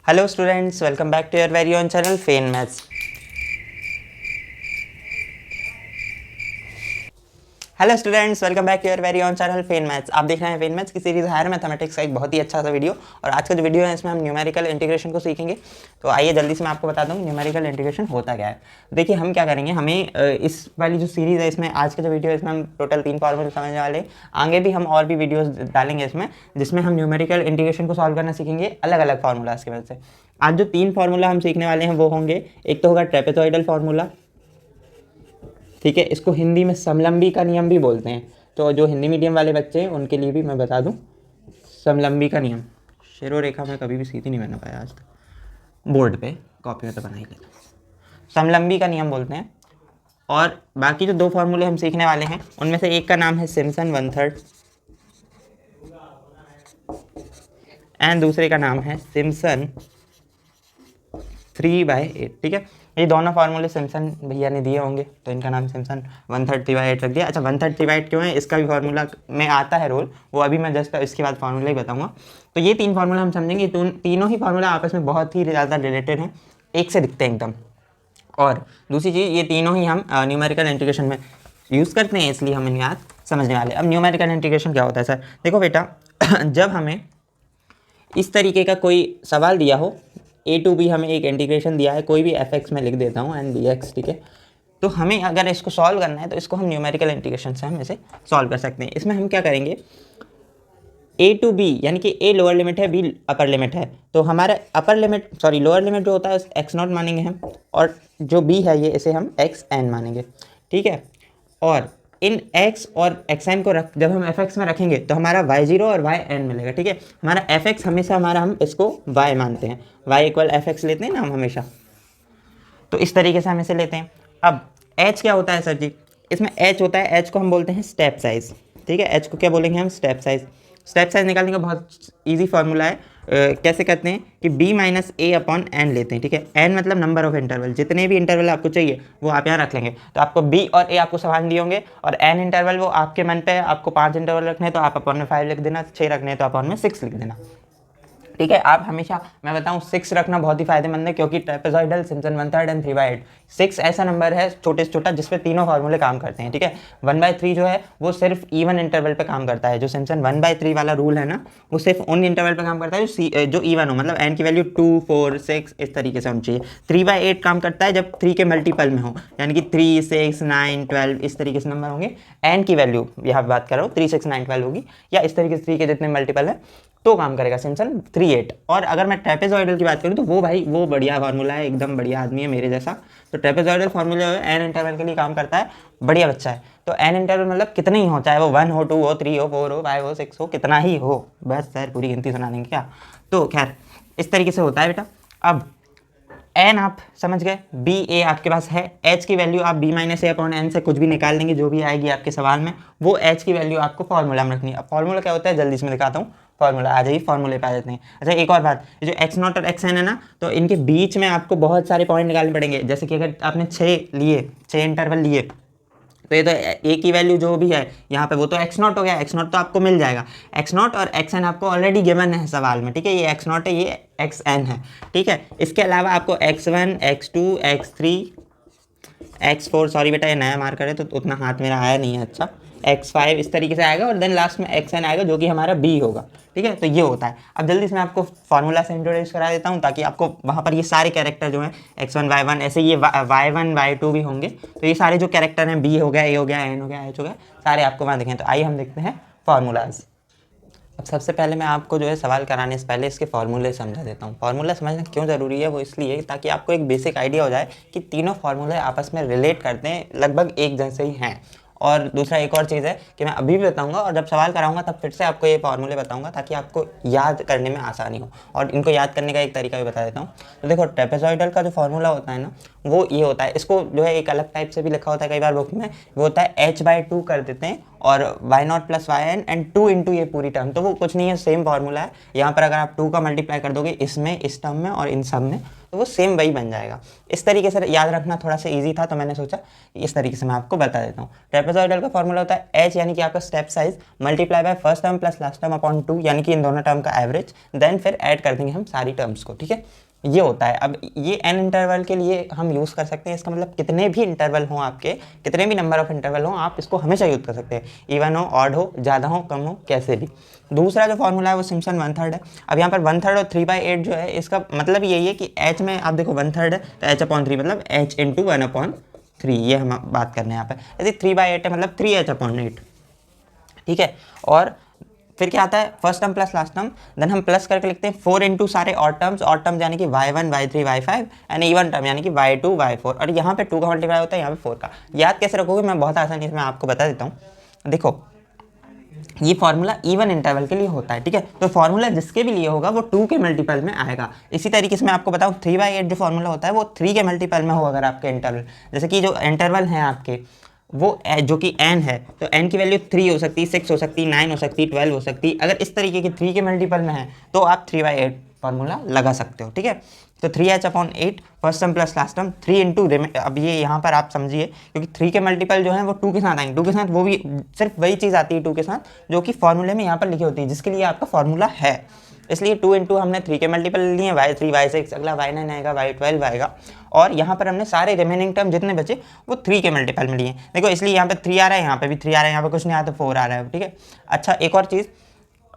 Hello students, welcome back to your very own channel Fain Maths. Hello students, welcome back to your very own channel Fain Maths. आप देख रहे हैं Fain Maths की series higher mathematics का एक बहुत ही अच्छा सा वीडियो। और आज का जो वीडियो है इसमें हम न्यूमेरिकल इंटीग्रेशन को सीखेंगे। तो आइए जल्दी से मैं आपको बता दूं न्यूमेरिकल इंटीग्रेशन होता क्या है। देखिए हम क्या करेंगे, हमें इस वाली जो सीरीज़ है इसमें आज का जो वीडियो है इसमें हम टोटल 3 फॉर्मूले समझने वाले। आगे भी हम और भी वीडियोज़ डालेंगे इसमें, जिसमें हम न्यूमेरिकल इंटीग्रेशन को सॉल्व करना सीखेंगे अलग अलग फार्मूलाज की वजह से। आज जो 3 फार्मूला हम सीखने वाले हैं वो होंगे, एक तो होगा ट्रेपेजॉइडल फार्मूला, ठीक है, इसको हिंदी में समलंबी का नियम भी बोलते हैं। तो जो हिंदी मीडियम वाले बच्चे हैं उनके लिए भी मैं बता दूं, समलंबी का नियम। शेरो रेखा में कभी भी सीधी नहीं बना पाया आज तक, बोर्ड पे कॉपी में तो बना ही लेता हूं। समलंबी का नियम बोलते हैं। और बाकी जो 2 फार्मूले हम सीखने वाले हैं उनमें से एक का नाम है सिम्पसन 1/3 एंड दूसरे का नाम है सिम्पसन 3/8। ठीक है, ये दोनों फार्मूले सिम्पसन भैया ने दिए होंगे तो इनका नाम सिम्पसन 1/3 3/8 रख दिया। अच्छा, 1/3 3/8 क्यों है, इसका भी फार्मूला में आता है रोल, वो अभी मैं जस्ट इसके बाद फार्मूला ही बताऊंगा। तो ये 3 फार्मूला हम समझेंगे। तीनों ही फार्मूला आपस में बहुत ही ज़्यादा रिलेटेड हैं, एक से दिखते हैं एकदम। और दूसरी चीज़, ये तीनों ही हम न्यूमेरिकल इंटीग्रेशन में यूज़ करते हैं, इसलिए हम इन्हें आज समझने वाले। अब न्यूमेरिकल इंटीग्रेशन क्या होता है सर? देखो बेटा, जब हमें इस तरीके का कोई सवाल दिया हो, a to b हमें एक इंटीग्रेशन दिया है, कोई भी f(x) में लिख देता हूँ एंड dx, ठीक है, तो हमें अगर इसको सॉल्व करना है तो इसको हम न्यूमेरिकल इंटीग्रेशन से हम इसे सॉल्व कर सकते हैं। इसमें हम क्या करेंगे, a to b यानी कि a लोअर लिमिट है, b अपर लिमिट है, तो हमारा लोअर लिमिट जो होता है x0 मानेंगे हम, और जो b है ये इसे हम xn मानेंगे। ठीक है, और इन x और xn को जब हम fx में रखेंगे तो हमारा y0 और yn मिलेगा। ठीक है, हमारा fx हमेशा हम इसको y मानते हैं, y इक्वल fx लेते हैं ना हम हमेशा, तो इस तरीके से हम इसे लेते हैं। अब h क्या होता है सर जी? इसमें h होता है, h को हम बोलते हैं स्टेप साइज। ठीक है, h को क्या बोलेंगे हम? Step size. स्टेप साइज निकालने का बहुत ईजी फार्मूला है। कैसे करते हैं कि b-a/n लेते हैं। ठीक है, n मतलब नंबर ऑफ इंटरवल, जितने भी इंटरवल आपको चाहिए वो आप यहाँ रख लेंगे। तो आपको b और a आपको समान दिए होंगे, और n इंटरवल वो आपके मन पे है, आपको 5 इंटरवल रखने हैं तो आप अपॉन में 5 लिख देना, 6 रखने हैं तो अपॉन में 6 लिख देना। ठीक है, आप हमेशा, मैं बताऊं, 6 रखना बहुत ही फायदेमंद है, क्योंकि ट्रेपेजॉइडल, सिम्पसन 1/3 एंड 3/8, 6 ऐसा नंबर है छोटे से छोटा जिस पे तीनों फार्मूले काम करते हैं। ठीक है, 1/3 जो है वो सिर्फ इवन इंटरवल पे काम करता है। जो सिम्पसन 1/3 वाला रूल है ना, वो सिर्फ उन इंटरवल पे काम करता है जो इवन हो, मतलब n की वैल्यू 2 4 6 इस तरीके से होनी चाहिए। 3/8 काम करता है जब 3 के मल्टीपल में हो, यानी कि 3 6 9 12 इस तरीके से नंबर होंगे। n की वैल्यू यहाँ बात कर रहा हूँ 3 6 9 12 होगी, या इस तरीके से 3 के जितने मल्टीपल है तो काम करेगा सिम्पसन 3/8। और अगर मैं ट्रेपेजॉइडल की बात करूँ तो वो भाई वो बढ़िया फार्मूला है, एकदम बढ़िया आदमी है मेरे जैसा। तो ट्रेपेजॉइडल फार्मूला n इंटरवल के लिए काम करता है, बढ़िया बच्चा है। तो n इंटरवल मतलब कितने ही हो, चाहे वो 1 हो, 2 हो, 3 हो, 4 हो, 5 हो, 6 हो, कितना ही हो, बस सर पूरी गिनती सुना देंगे क्या? तो खैर इस तरीके से होता है बेटा। अब n आप समझ गए, b a आपके पास है, h की वैल्यू आप b-a/n से कुछ भी निकाल देंगे, जो भी आएगी आपके सवाल में वो h की वैल्यू आपको फॉर्मूला में रखनी है। अब फॉर्मूला क्या होता है जल्दी से मैं दिखाता हूँ, फॉर्मूला आ जाइए, फॉर्मूले पे आ जाते हैं। अच्छा, एक और बात, ये जो x0 और xn है ना, तो इनके बीच में आपको बहुत सारे पॉइंट निकालने पड़ेंगे। जैसे कि अगर आपने 6 इंटरवल लिए तो ये तो a की वैल्यू जो भी है यहाँ पे वो तो x0 हो गया, x0 तो आपको मिल जाएगा। x0 और xn आपको ऑलरेडी गिवन है सवाल में। ठीक है, ये x0 है, ये xn है। ठीक है, इसके अलावा आपको x1 x2 x3 x4, sorry बेटा ये नया मार्कर है तो उतना हाथ मेरा आया नहीं है, अच्छा, x5 इस तरीके से आएगा, और देन लास्ट में xn आएगा जो कि हमारा b होगा। ठीक है, तो ये होता है। अब जल्दी से मैं आपको फार्मूला से इंट्रोड्यूस करा देता हूँ, ताकि आपको वहाँ पर ये सारे कैरेक्टर जो हैं x1 y1 ऐसे ये y1 y2 भी होंगे, तो ये सारे जो कैरेक्टर हैं b हो गया, a हो गया, n हो गया, h हो गया, सारे आपको वहाँ दिखें। तो आइए हम देखते हैं फार्मूलाज। अब सबसे पहले मैं आपको जो है सवाल कराने से पहले इसके फार्मूले समझा देता हूँ। फार्मूला समझना क्यों ज़रूरी है, वो इसलिए ताकि आपको एक बेसिक आइडिया हो जाए कि तीनों फार्मूले आपस में रिलेट करते हैं, लगभग एक जैसे ही हैं। और दूसरा एक और चीज़ है कि मैं अभी भी बताऊंगा, और जब सवाल कराऊंगा तब फिर से आपको ये फार्मूले बताऊंगा, ताकि आपको याद करने में आसानी हो। और इनको याद करने का एक तरीका भी बता देता हूँ। तो देखो, ट्रेपेजॉइडल का जो फार्मूला होता है ना, वो ये होता है, इसको जो है एक अलग टाइप से भी लिखा होता है कई बार बुक में, वो होता है h/2 कर देते हैं और Y nought plus Y N and 2 into ये पूरी टर्म, तो वो कुछ नहीं है, सेम फार्मूला है। यहाँ पर अगर आप 2 का मल्टीप्लाई कर दोगे इसमें, इस टर्म में और इन सब में, तो वो सेम वही बन जाएगा। इस तरीके से याद रखना थोड़ा सा इजी था, तो मैंने सोचा इस तरीके से मैं आपको बता देता हूँ। ट्रेपेजॉइडल का फॉर्मूला होता है एच यानी कि आपका step size multiply by first term plus last term upon 2 यानी कि इन दोनों टर्म का एवरेज, देन फिर ऐड कर देंगे हम सारी टर्म्स को, ठीक है। ये होता है। अब ये एन इंटरवल के लिए हम यूज़ कर सकते हैं, इसका मतलब कितने भी इंटरवल हों आपके, कितने भी नंबर ऑफ इंटरवल हों, आप इसको हमेशा यूज़ कर सकते हैं, इवन हो, ऑड हो, ज़्यादा हो, कम हो, कैसे भी। दूसरा जो फॉर्मूला है वो सिम्पसन 1/3 है। अब यहाँ पर 1/3 और 3/8 जो है, इसका मतलब यही है कि एच में आप देखो 1/3 है तो एच अपॉन 3 मतलब एच इंटू 1/3, ये हम बात करने हैं यहाँ पर। यदि 3/8 है मतलब 3h/8, ठीक है। और फिर क्या आता है, first term plus last term, then हम प्लस करके लिखते हैं 4 इंटू सारे ऑड टर्म्स यानी कि y1 y3 y5 and even term यानी कि y2 y4, और यहाँ पे 2 का मल्टीप्लाई होता है, यहाँ पे 4 का। याद कैसे रखोगे, मैं बहुत आसानी से मैं आपको बता देता हूँ। देखो ये फार्मूला इवन इंटरवल के लिए होता है, ठीक है। तो फार्मूला जिसके भी लिए होगा वो 2 के मल्टीपल में आएगा। इसी तरीके से मैं आपको बताऊँ 3/8 जो फार्मूला होता है वो 3 के मल्टीपल में हो अगर आपके इंटरवल, जैसे कि जो इंटरवल हैं आपके वो जो कि n है, तो n की वैल्यू 3 हो सकती है, 6 हो सकती है, 9 हो सकती है, 12 हो सकती है। अगर इस तरीके की 3 के मल्टीपल में है तो आप 3/8 फार्मूला लगा सकते हो, ठीक है। तो 3h/8 first term plus last term 3 into, अब ये यहाँ पर आप समझिए क्योंकि 3 के मल्टीपल जो है वो 2 के साथ आएंगे, 2 के साथ वो भी सिर्फ वही चीज़ आती है 2 के साथ जो कि फॉर्मूले में यहाँ पर लिखी होती है, जिसके लिए आपका फॉर्मूला है। इसलिए 2 इंटू हमने 3 के मल्टीपल लिए, y3 y6, अगला y9 आएगा, y12 आएगा, और यहाँ पर हमने सारे रिमेनिंग टर्म जितने बचे वो 3 के मल्टीपल में लिए। देखो इसलिए यहाँ पे 3 आ रहा है, यहाँ पे भी 3 आ रहा है, यहाँ पे कुछ नहीं आता, 4 आ रहा है, ठीक है। अच्छा एक और चीज़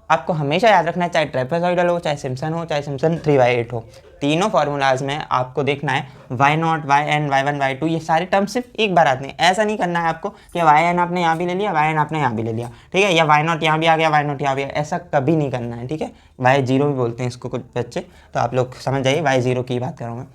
आपको हमेशा याद रखना है, चाहे ट्रेपेजॉइडल हो, चाहे सिम्पसन हो, चाहे सिम्पसन 3/8 हो, तीनों फार्मूलाज में आपको देखना है y0 yn y1 y2 ये सारे टर्म सिर्फ एक बार आते हैं। ऐसा नहीं करना है आपको कि yn आपने यहाँ भी ले लिया, yn आपने यहाँ भी ले लिया, ठीक है, या y0 यहाँ भी आ गया, y0 यहाँ भी, ऐसा कभी नहीं करना है, ठीक है। y0 भी बोलते हैं इसको कुछ बच्चे, तो आप लोग समझ जाइए y0 की बात कर रहा हूँ मैं।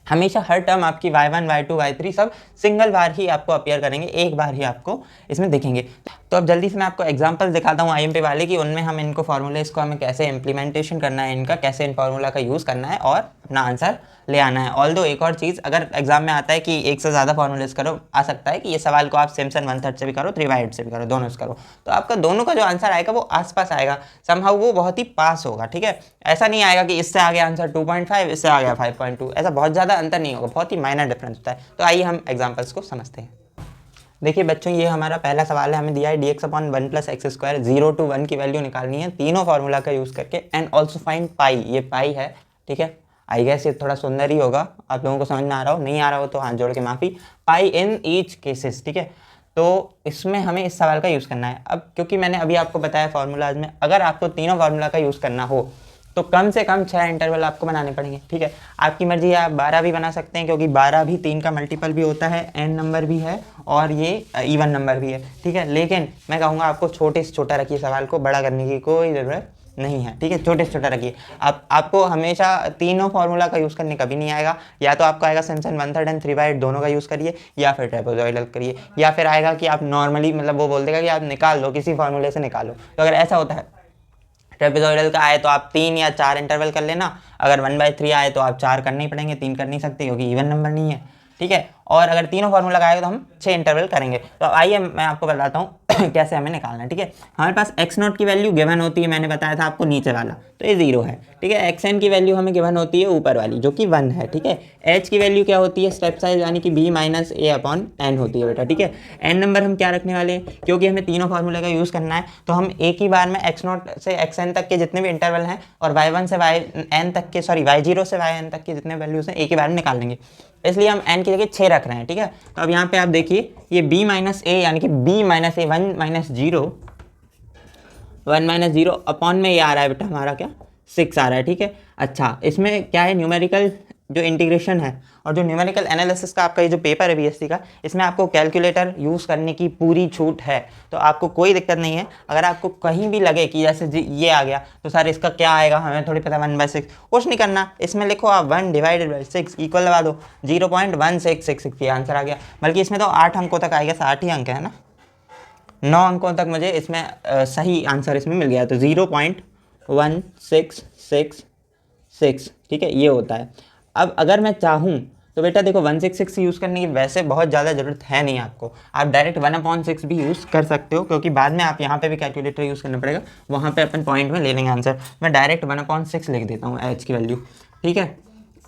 हमेशा हर टर्म आपकी y1 y2 y3 सब सिंगल बार ही आपको अपीयर करेंगे, एक बार ही आपको इसमें दिखेंगे। तो अब जल्दी से मैं आपको एग्जांपल्स दिखाता हूँ IMP वाले की, उनमें हम इनको फार्मूलेस को हमें कैसे इंप्लीमेंटेशन करना है, इनका कैसे इन फार्मूला का यूज़ करना है और अपना आंसर ले आना है। ऑल्दो एक और चीज़, अगर एग्जाम में आता है कि एक से ज़्यादा फार्मूलेस करो, आ सकता है कि ये सवाल को आप सिम्पसन 1/3 से भी करो, 3/8 से भी करो, दोनों से करो, तो आपका दोनों का जो आंसर आएगा वो आसपास आएगा, समहाउ वो बहुत ही पास होगा, ठीक है। ऐसा नहीं आएगा कि इससे आ गया आंसर 2.5, इससे आ गया 5.2, ऐसा बहुत ज़्यादा अंतर नहीं होगा, बहुत ही माइनर डिफरेंस होता है। तो आइए हम एग्जाम्पल्स को समझते हैं। देखिए बच्चों, ये हमारा पहला सवाल है, हमें दिया है dx/1 + x², 0 to 1 की वैल्यू निकालनी है तीनों फार्मूला का यूज़ करके, एंड ऑल्सो फाइंड पाई, ये पाई है, ठीक है। आई गेस ये थोड़ा सुंदर ही होगा, आप लोगों को समझ में आ रहा हो, नहीं आ रहा हो तो हाथ जोड़ के माफ़ी। पाई इन ईच केसेस, ठीक है। तो इसमें हमें इस सवाल का यूज़ करना है। अब क्योंकि मैंने अभी आपको बताया फार्मूलाज में अगर आपको तीनों फार्मूला का यूज़ करना हो तो कम से कम 6 इंटरवल आपको बनाने पड़ेंगे, ठीक है। आपकी मर्जी है, आप 12 भी बना सकते हैं क्योंकि 12 भी 3 का मल्टीपल भी होता है, n नंबर भी है और ये इवन नंबर भी है, ठीक है। लेकिन मैं कहूँगा आपको छोटे से छोटा रखिए, सवाल को बड़ा करने की कोई ज़रूरत नहीं है, ठीक है, छोटे से छोटा रखिए। आपको हमेशा तीनों फार्मूला का यूज़ करने कभी नहीं आएगा, या तो आपको आएगा सिम्पसन 1/3 एंड 3/8 दोनों का यूज़ करिए, या फिर ट्रेपेजॉइडल करिए, या फिर आएगा कि आप नॉर्मली मतलब वो बोल देगा कि आप निकाल लो, किसी फार्मूले से निकालो। तो अगर ऐसा होता है ट्रेपेजॉइडल का आए तो आप 3 या 4 इंटरवल कर लेना, अगर 1/3 आए तो आप 4 करने ही पड़ेंगे, 3 कर नहीं सकते क्योंकि इवन नंबर नहीं है, ठीक है। और अगर तीनों फार्मूला आएगा तो हम 6 इंटरवल करेंगे। तो आइए मैं आपको बताता हूँ कैसे हमें निकालना है, ठीक है। हमारे पास x0 की वैल्यू गिवन होती है, मैंने बताया था आपको नीचे वाला, तो ये 0 है, ठीक है। xn की वैल्यू हमें गिवन होती है ऊपर वाली जो कि 1 है, ठीक है। h की वैल्यू क्या होती है, स्टेप साइज यानी कि b - a/n होती है बेटा, ठीक है। n नंबर हम क्या रखने वाले हैं, क्योंकि हमें तीनों फार्मूले का यूज़ करना है तो हम एक ही बार में x0 से xn तक के जितने भी इंटरवल हैं और y1 से yn तक के, सॉरी y0 से yn तक के जितने वैल्यूज़ हैं एक ही बार में निकाल लेंगे, इसलिए हम n की जगह 6 रख रहे हैं, ठीक है। तो अब यहाँ पे आप देखिए ये b - a यानी कि b - a 1 - 0 अपॉन में ये आ रहा है बेटा हमारा क्या 6 आ रहा है, ठीक है। अच्छा इसमें क्या है, न्यूमेरिकल जो इंटीग्रेशन है और जो न्यूमेरिकल एनालिसिस का आपका ये जो पेपर है BSc का, इसमें आपको कैलकुलेटर यूज़ करने की पूरी छूट है, तो आपको कोई दिक्कत नहीं है। अगर आपको कहीं भी लगे कि जैसे ये आ गया तो सर इसका क्या आएगा, हमें थोड़ी पता, 1/6, कुछ नहीं करना, इसमें लिखो आप 1/6 इक्वल लगा दो 0.1666, ये आंसर आ गया। बल्कि इसमें तो 8 अंकों तक आएगा, 60 ही अंक है ना, 9 अंकों तक मुझे इसमें सही आंसर इसमें मिल गया, तो 0.1666, ठीक है, ये होता है। अब अगर मैं चाहूँ तो बेटा देखो 1/6 यूज़ करने की वैसे बहुत ज़्यादा ज़रूरत है नहीं आपको, आप डायरेक्ट 1/6 भी यूज़ कर सकते हो, क्योंकि बाद में आप यहाँ पे भी कैलकुलेटर यूज़ करना पड़ेगा, वहाँ पे अपन पॉइंट में ले लेंगे आंसर। मैं डायरेक्ट 1/6 लिख देता हूँ एच की वैल्यू, ठीक है।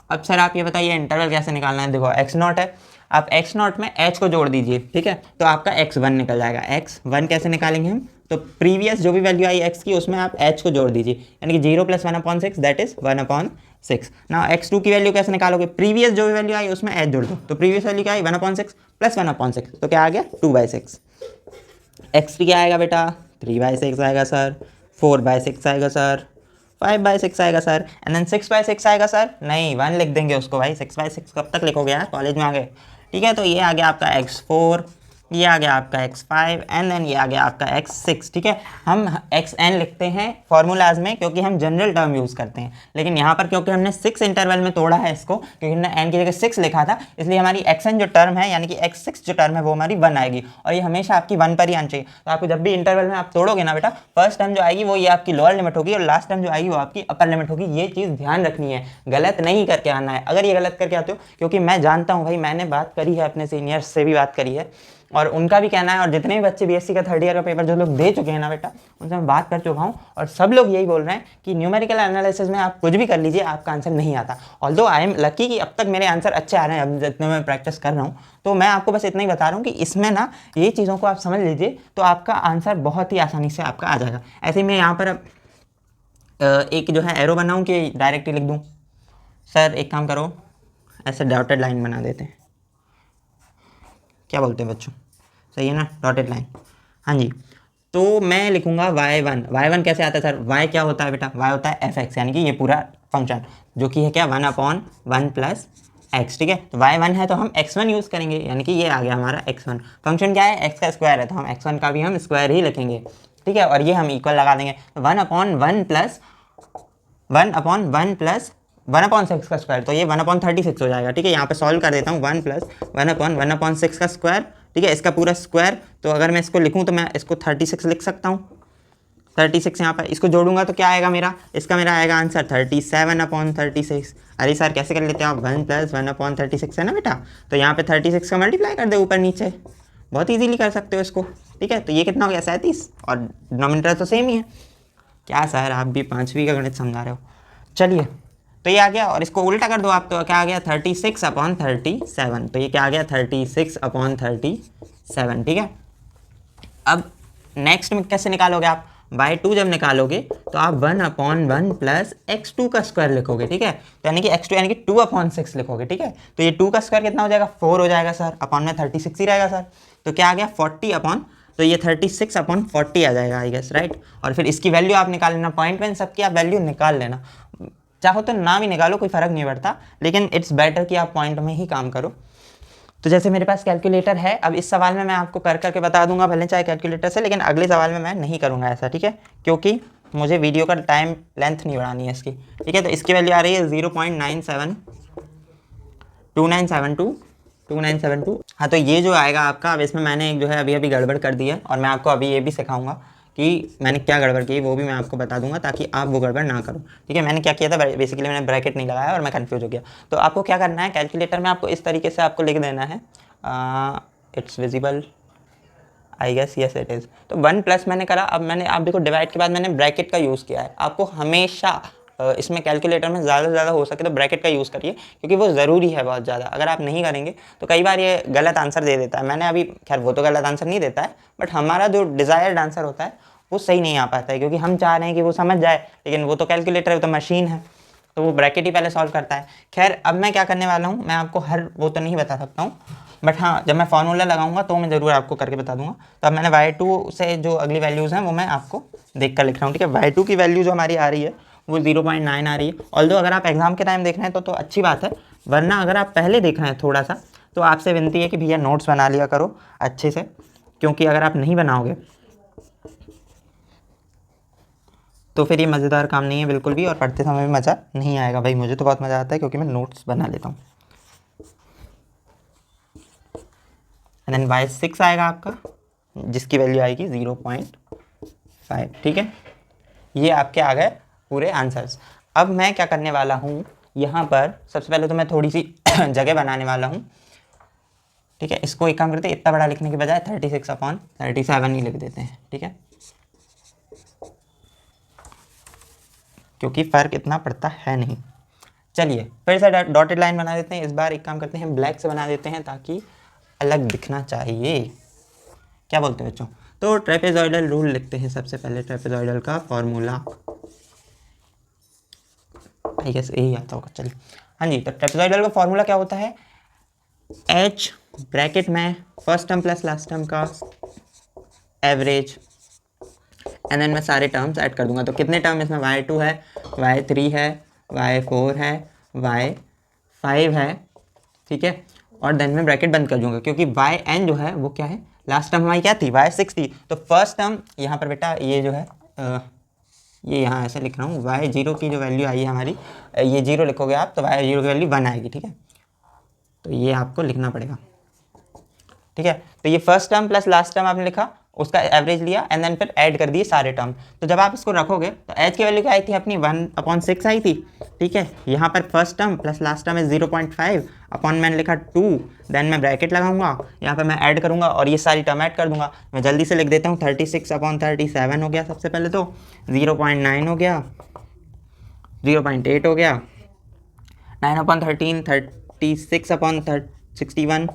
अब सर आप ये बताइए इंटरवल कैसे निकालना है। देखो x0 है, आप x0 में h को जोड़ दीजिए, ठीक है, तो आपका x1 निकल जाएगा। x1 कैसे निकालेंगे हम, तो प्रीवियस जो भी वैल्यू आई x की उसमें आप h को जोड़ दीजिए, यानी कि 0 + 1/6 दैट इज 1/6। ना x2 की वैल्यू कैसे निकालोगे, प्रीवियस जो भी वैल्यू आई उसमें h जोड़ दो, तो प्रीवियस वैल्यू क्या आई 1/6 + 1/6, तो क्या आ गया 2/6। x3 क्या आएगा बेटा 3/6 आएगा सर, 4/6 आएगा सर, 5/6 आएगा सर, एंड देन 6/6 आएगा सर, नहीं 1 लिख देंगे उसको भाई, 6/6 कब तक लिखोगे यार, कॉलेज में आ गए, ठीक है। तो ये आ गया आपका x4, ये आ गया आपका x5 एंड देन ये आ गया आपका x6, ठीक है। हम xn लिखते हैं फॉर्मूलाज में क्योंकि हम जनरल टर्म यूज़ करते हैं, लेकिन यहाँ पर क्योंकि हमने 6 इंटरवल में तोड़ा है इसको, क्योंकि हमने n की जगह 6 लिखा था, इसलिए हमारी xn जो टर्म है यानी कि x6 जो टर्म है वो हमारी 1 आएगी, और ये हमेशा आपकी 1 पर ही आनी चाहिए। तो आपको जब भी इंटरवल में आप तोड़ोगे ना बेटा, फर्स्ट टर्म जो आएगी वो ये आपकी लोअर लिमिट होगी और लास्ट टर्म जो आएगी वो आपकी अपर लिमिट होगी। ये चीज़ ध्यान रखनी है, गलत नहीं करके आना है। अगर ये गलत करके आते हो, क्योंकि मैं जानता हूँ भाई, मैंने बात करी है अपने सीनियर्स से भी बात करी है, और उनका भी कहना है, और जितने भी बच्चे बीएससी का 3rd ईयर का पेपर जो लोग दे चुके हैं ना बेटा, उनसे मैं बात कर चुका हूँ, और सब लोग यही बोल रहे हैं कि न्यूमेरिकल एनालिसिस में आप कुछ भी कर लीजिए, आपका आंसर नहीं आता। ऑल्दो आई एम लकी कि अब तक मेरे आंसर अच्छे आ रहे हैं, अब जितने मैं प्रैक्टिस कर रहा हूँ, तो मैं आपको बस इतना ही बता रहा हूँ कि इसमें ना ये चीज़ों को आप समझ लीजिए तो आपका आंसर बहुत ही आसानी से आपका आ जाएगा। ऐसे ही मैं यहाँ पर अब एक जो है एरो बनाऊँ कि डायरेक्टली लिख दूँ, सर एक काम करो, ऐसे डॉटेड लाइन बना देते हैं, क्या बोलते हैं बच्चों, सही है ना, डॉटेड लाइन, हाँ जी। तो मैं लिखूंगा y1 कैसे आता है सर, y क्या होता है बेटा, y होता है fx, यानी कि ये पूरा फंक्शन जो कि है क्या 1/1 + x, ठीक है। तो y1 है तो हम x1 यूज़ करेंगे, यानी कि ये आ गया हमारा x1। फंक्शन क्या है, x का स्क्वायर है, तो हम x1 का भी हम स्क्वायर ही लिखेंगे, ठीक है, और ये हम इक्वल लगा देंगे। तो 1/1 + 1/6 का स्क्वायर, तो ये 1/36 हो जाएगा, ठीक है। यहाँ पे सॉल्व कर देता हूँ, 1 + 1/1/6 का स्क्वायर, ठीक है, इसका पूरा स्क्वायर। तो अगर मैं इसको लिखूँ तो मैं इसको 36 लिख सकता हूँ, 36 यहाँ पर इसको जोड़ूंगा तो क्या आएगा मेरा, इसका मेरा आएगा आंसर 37/36। अरे सर कैसे कर लेते हो आप, 1 + 1/36 है ना बेटा, तो यहाँ पे 36 का मल्टीप्लाई कर दे ऊपर नीचे, बहुत ईजीली कर सकते हो इसको, ठीक है। तो ये कितना हो गया 37, और डिनोमिनेटर तो सेम ही है। क्या सर आप भी 5वीं का गणित समझा रहे हो, चलिए। तो ये आ गया, और इसको उल्टा कर दो आप, तो क्या आ गया 36/37, तो ये क्या आ गया 36/37, ठीक है। अब नेक्स्ट में कैसे निकालोगे आप, y2 जब निकालोगे तो आप 1/1 + x2 का स्क्वायर लिखोगे, ठीक है, तो यानी कि x2 यानी कि 2/6 लिखोगे, ठीक है। तो ये 2 का स्क्वायर कितना हो जाएगा 4 हो जाएगा सर, अपॉन में 36 ही रहेगा सर, तो क्या आ गया 40 तो ये 36/40 आ जाएगा आई गेस, राइट। और फिर इसकी वैल्यू आप निकाल लेना, पॉइंट में सबकी आप वैल्यू निकाल लेना, चाहो तो ना भी निकालो कोई फ़र्क नहीं पड़ता, लेकिन इट्स बेटर कि आप पॉइंट में ही काम करो। तो जैसे मेरे पास कैलकुलेटर है, अब इस सवाल में मैं आपको कर करके बता दूंगा भले चाहे कैलकुलेटर से, लेकिन अगले सवाल में मैं नहीं करूंगा ऐसा, ठीक है, क्योंकि मुझे वीडियो का टाइम लेंथ नहीं बढ़ानी है इसकी, ठीक है। तो इसकी वैल्यू आ रही है 0.2972। हाँ, तो ये जो आएगा आपका, अब इसमें मैंने एक जो है अभी गड़बड़ कर दी है, और मैं आपको अभी ये भी सिखाऊंगा कि मैंने क्या गड़बड़ की, वो भी मैं आपको बता दूंगा ताकि आप वो गड़बड़ ना करो, ठीक है। मैंने क्या किया था, बेसिकली मैंने ब्रैकेट नहीं लगाया और मैं कंफ्यूज हो गया। तो आपको क्या करना है, कैलकुलेटर में आपको इस तरीके से आपको लिख देना है, it's visible I guess, yes it is. तो 1+ मैंने करा, अब मैंने आप देखो डिवाइड के बाद मैंने ब्रैकेट का यूज़ किया है। आपको हमेशा इसमें कैलकुलेटर में ज़्यादा से ज़्यादा हो सके तो ब्रैकेट का यूज़ करिए, क्योंकि वो ज़रूरी है बहुत ज़्यादा। अगर आप नहीं करेंगे तो कई बार ये गलत आंसर दे देता है। मैंने अभी खैर वो तो गलत आंसर नहीं देता है, बट हमारा जो डिज़ायर्ड आंसर होता है वो सही नहीं आ पाता है, क्योंकि हम चाह रहे हैं कि वो समझ जाए, लेकिन वो तो कैलकुलेटर है, तो मशीन है, तो वो ब्रैकेट ही पहले सॉल्व करता है। खैर अब मैं क्या करने वाला हूँ, मैं आपको हर वो तो नहीं बता सकता हूँ, बट हाँ जब मैं फार्मूला लगाऊंगा तो मैं ज़रूर आपको करके बता दूंगा। तो अब मैंने y2 से जो अगली वैल्यूज़ हैं वो मैं आपको देख कर लिख रहा हूँ, ठीक है। y2 की वैल्यू जो हमारी आ रही है वो 0.9 आ रही है। ऑल्दो अगर आप एग्जाम के टाइम देख रहे हैं तो अच्छी बात है, वरना अगर आप पहले देख रहे हैं थोड़ा सा, तो आपसे विनती है कि भैया नोट्स बना लिया करो अच्छे से, क्योंकि अगर आप नहीं बनाओगे तो फिर ये मज़ेदार काम नहीं है बिल्कुल भी, और पढ़ते समय भी मज़ा नहीं आएगा। भाई मुझे तो बहुत मज़ा आता है क्योंकि मैं नोट्स बना लेता हूँ। एंड देन y6 आएगा आपका, जिसकी वैल्यू आएगी 0.5, ठीक है। ये आपके आ गए पूरे आंसर्स। अब मैं क्या करने वाला हूँ, यहाँ पर सबसे पहले तो मैं थोड़ी सी जगह बनाने वाला हूँ, ठीक है। इसको एक काम करते हैं, इतना बड़ा लिखने के बजाय 36/37 ही लिख देते हैं, ठीक है, क्योंकि फ़र्क इतना पड़ता है नहीं। चलिए फिर से डॉटेड लाइन बना देते हैं। इस बार एक काम करते हैं, ब्लैक से बना देते हैं ताकि अलग दिखना चाहिए। क्या बोलते हैं बच्चों? तो ट्रेपेजॉइडल रूल लिखते हैं सबसे पहले। ट्रेपेजॉइडल का फॉर्मूला आई गेस यही आता होगा। चलिए हाँ जी, तो ट्रेपेजॉइडल का फॉर्मूला क्या होता है? एच ब्रैकेट में first term plus last term का एवरेज, एंड देन मैं सारे टर्म्स ऐड कर दूंगा। तो कितने टर्म इसमें? y2 है, y3 है, y4 है, y5 है, ठीक है। और देन मैं ब्रैकेट बंद कर दूंगा क्योंकि yn जो है वो क्या है? लास्ट टर्म हमारी क्या थी? y6 थी। तो फर्स्ट टर्म यहाँ पर बेटा ये जो है ये यहाँ ऐसे लिख रहा हूँ, y0 की जो वैल्यू आई है हमारी, ये 0 लिखोगे आप तो y0 की वैल्यू 1 आएगी, ठीक है। तो ये आपको लिखना पड़ेगा, ठीक है। तो ये first term plus last term आपने लिखा, उसका एवरेज लिया एंड देन फिर ऐड कर दिए सारे टर्म। तो जब आप इसको रखोगे तो एच की वैल्यू क्या आई थी अपनी? 1/6 आई थी, ठीक है। यहाँ पर first term plus last term है 0.5 अपॉन मैंने लिखा 2, देन मैं ब्रैकेट लगाऊंगा, यहाँ पर मैं ऐड करूंगा और ये सारी टर्म ऐड कर दूंगा। मैं जल्दी से लिख देता हूँ, 36/37 हो गया सबसे पहले, तो 0.9 हो गया, 0.8 हो गया, 9/13 36/61,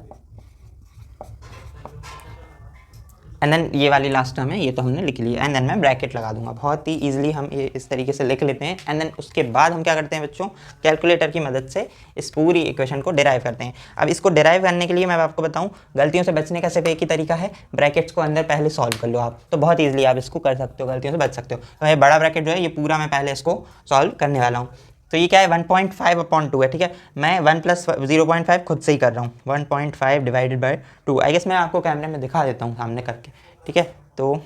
एंड देन ये वाली लास्ट टर्म है, ये तो हमने लिख लिया, एंड देन मैं ब्रैकेट लगा दूंगा। बहुत ही इजीली हम ये इस तरीके से लिख लेते हैं। एंड देन उसके बाद हम क्या करते हैं बच्चों? कैलकुलेटर की मदद से इस पूरी इक्वेशन को डिराइव करते हैं। अब इसको डिराइव करने के लिए मैं आपको बताऊं, गलतियों से बचने का सिर्फ एक ही तरीका है, ब्रैकेट्स को अंदर पहले सॉल्व कर लो आप, तो बहुत ईजिली आप इसको कर सकते हो, गलतियों से बच सकते हो। तो ये बड़ा ब्रैकेट जो है ये पूरा मैं पहले इसको सॉल्व करने वाला हूँ। तो ये क्या है? 1.5/2 है, ठीक है। मैं 1 + 0.5 खुद से ही कर रहा हूँ, 1.5 डिवाइडेड बाई 2। आई गेस मैं आपको कैमरे में दिखा देता हूँ सामने करके, ठीक है। तो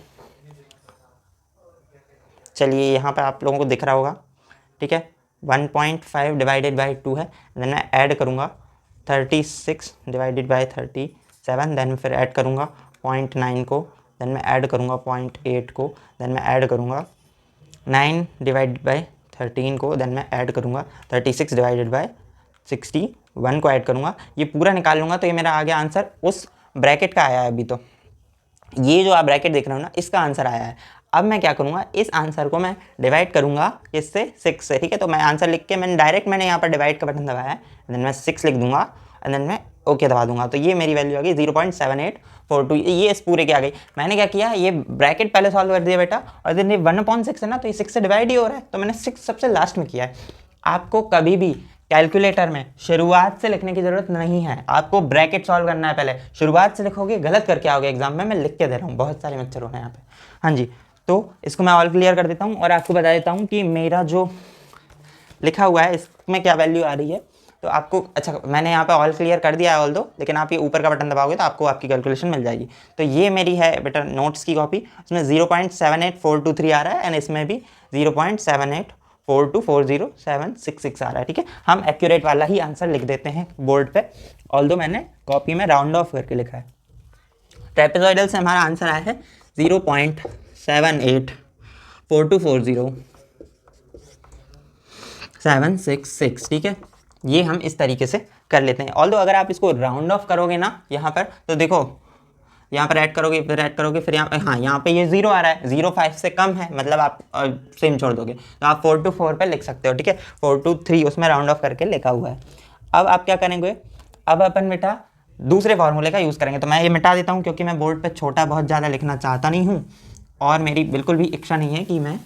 चलिए यहाँ पर आप लोगों को दिख रहा होगा, ठीक है। 1.5 डिवाइडेड बाई 2 है, देन मैं ऐड करूँगा 36 डिवाइडेड बाई 37, देन फिर ऐड करूँगा 0.9 को, देन मैं ऐड करूँगा 0.8 को, देन मैं ऐड करूँगा 9 डिवाइडेड बाई 13 को, देन मैं ऐड करूँगा 36 डिवाइडेड बाई 61 को ऐड करूँगा। ये पूरा निकाल लूँगा तो ये मेरा आ गया आंसर उस ब्रैकेट का आया है। अभी तो ये जो आप ब्रैकेट देख रहे हो ना, इसका आंसर आया है। अब मैं क्या करूँगा? इस आंसर को मैं डिवाइड करूँगा इससे 6 से, ठीक है। तो मैं आंसर लिख के मैंने यहाँ पर डिवाइड का बटन दबाया है, देन मैं 6 लिख दूंगा एंड देन मैं ओके दबा दूंगा। तो ये मेरी वैल्यू आ गई 0.7842। ये इस पूरे की आ गई। मैंने क्या किया, ये ब्रैकेट पहले सॉल्व कर दिया बेटा, और देन ये 1/6 है ना, तो ये 6 से डिवाइड ही हो रहा है, तो मैंने 6 सबसे लास्ट में किया है। आपको कभी भी कैलकुलेटर में शुरुआत से लिखने की जरूरत नहीं है, आपको ब्रैकेट सॉल्व करना है पहले। शुरुआत से लिखोगे गलत करके आओगे एग्जाम में, मैं लिख के दे रहा हूँ, बहुत सारे मच्छर हो रहे हैं यहाँ पे। हाँ जी, तो इसको मैं ऑल क्लियर कर देता हूँ और आपको बता देता हूँ कि मेरा जो लिखा हुआ है इसमें क्या वैल्यू आ रही है। तो आपको अच्छा, मैंने यहाँ पे ऑल क्लियर कर दिया है ऑल दो, लेकिन आप ये ऊपर का बटन दबाओगे तो आपको आपकी कैलकुलेशन मिल जाएगी। तो ये मेरी है बेटा नोट्स की कॉपी, उसमें 0.78423 आ रहा है एंड इसमें भी 0.7842407666 आ रहा है, ठीक है। हम एक्यूरेट वाला ही आंसर लिख देते हैं बोर्ड पे, ऑल्दो मैंने कॉपी में राउंड ऑफ करके लिखा है। ट्रेपेजॉइडल से हमारा आंसर आया है 0.7842407666, ठीक है। ये हम इस तरीके से कर लेते हैं। ऑल्दो अगर आप इसको राउंड ऑफ करोगे ना यहाँ पर, तो देखो यहाँ पर ऐड करोगे, फिर ऐड करोगे, फिर यहाँ हाँ यहाँ पे ये 0 आ रहा है, 0.5 से कम है, मतलब आप सेम छोड़ दोगे तो आप 4 पे लिख सकते हो, ठीक है। 4 उसमें राउंड ऑफ करके लिखा हुआ है। अब आप क्या करेंगे? अब अपन बेटा दूसरे फार्मूले का यूज़ करेंगे। तो मैं ये मिटा देता हूँ क्योंकि मैं बोर्ड पर छोटा बहुत ज़्यादा लिखना चाहता नहीं हूँ और मेरी बिल्कुल भी इच्छा नहीं है कि मैं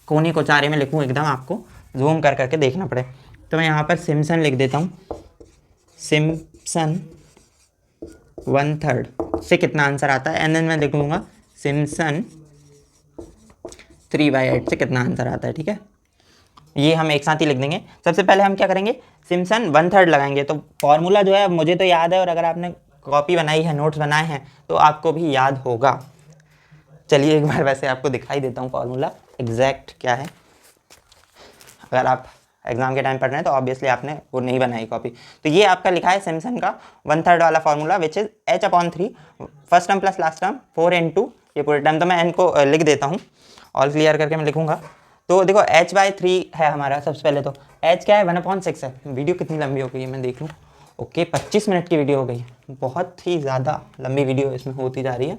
कोने को चारे में लिखूँ, एकदम आपको जूम कर करके देखना पड़े। तो मैं यहाँ पर सिम्पसन लिख देता हूँ, सिम्पसन 1/3 से कितना आंसर आता है, एंड देन मैं लिख लूँगा सिम्पसन 3/8 से कितना आंसर आता है, ठीक है। ये हम एक साथ ही लिख देंगे। सबसे पहले हम क्या करेंगे? सिम्पसन 1/3 लगाएंगे। तो फॉर्मूला जो है मुझे तो याद है, और अगर आपने कॉपी बनाई है, नोट्स बनाए हैं, तो आपको भी याद होगा। चलिए एक बार वैसे आपको दिखाई देता हूँ फॉर्मूला एग्जैक्ट क्या है। अगर आप एग्जाम के टाइम पढ़ रहे हैं तो ऑब्वियसली आपने वो नहीं बनाई कॉपी। तो ये आपका लिखा है सिम्पसन का 1/3 वाला formula, which is h/3 first term plus last term 4 into ये पूरे टर्म। तो मैं इनको लिख देता हूँ, ऑल क्लियर करके मैं लिखूँगा। तो देखो h/3 है हमारा। सबसे पहले तो h क्या है, 1/6 है। वीडियो कितनी लंबी हो गई है मैं देख लूँ। ओके 25 मिनट की वीडियो हो गई, बहुत ही ज़्यादा लंबी वीडियो इसमें होती जा रही है।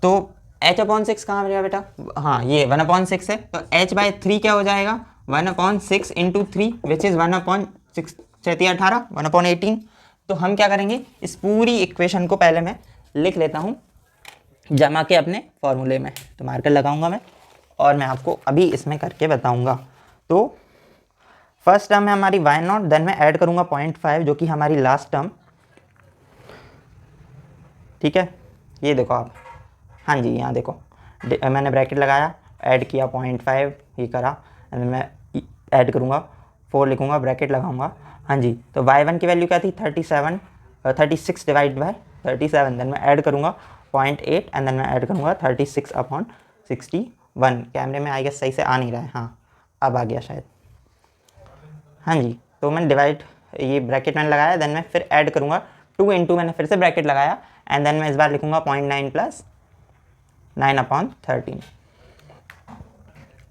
तो h/6 कहाँ रहेगा बेटा, हाँ ये 1/6 है। तो h/3 क्या हो जाएगा, 1/6 इंटू 3 विच इज़ 1/6, 6×3 = 18, 1/18। तो हम क्या करेंगे, इस पूरी इक्वेशन को पहले मैं लिख लेता हूँ जमा के अपने फॉर्मूले में। तो मार्कर लगाऊंगा मैं और मैं आपको अभी इसमें करके बताऊंगा। तो फर्स्ट टर्म है हमारी y0, देन मैं ऐड करूंगा 0.5 जो कि हमारी लास्ट टर्म, ठीक है। ये देखो आप, हाँ जी यहाँ देखो मैंने ब्रैकेट लगाया, ऐड किया 0.5, ये करा, एंड मैं ऐड करूँगा 4 लिखूँगा, ब्रैकेट लगाऊंगा। हाँ जी, तो y1 की वैल्यू क्या थी 36 डिवाइड बाय 37, देन मैं ऐड करूँगा 0.8 एंड देन मैं ऐड करूँगा 36/61। कैमरे में आई गेस सही से आ नहीं रहा है, हाँ अब आ गया शायद। हाँ जी, तो मैंने डिवाइड, ये ब्रैकेट मैंने लगाया, देन मैं फिर ऐड करूँगा 2 इंटू, मैंने फिर से ब्रैकेट लगाया एंड देन मैं इस बार लिखूँगा 0.9 प्लस 9/13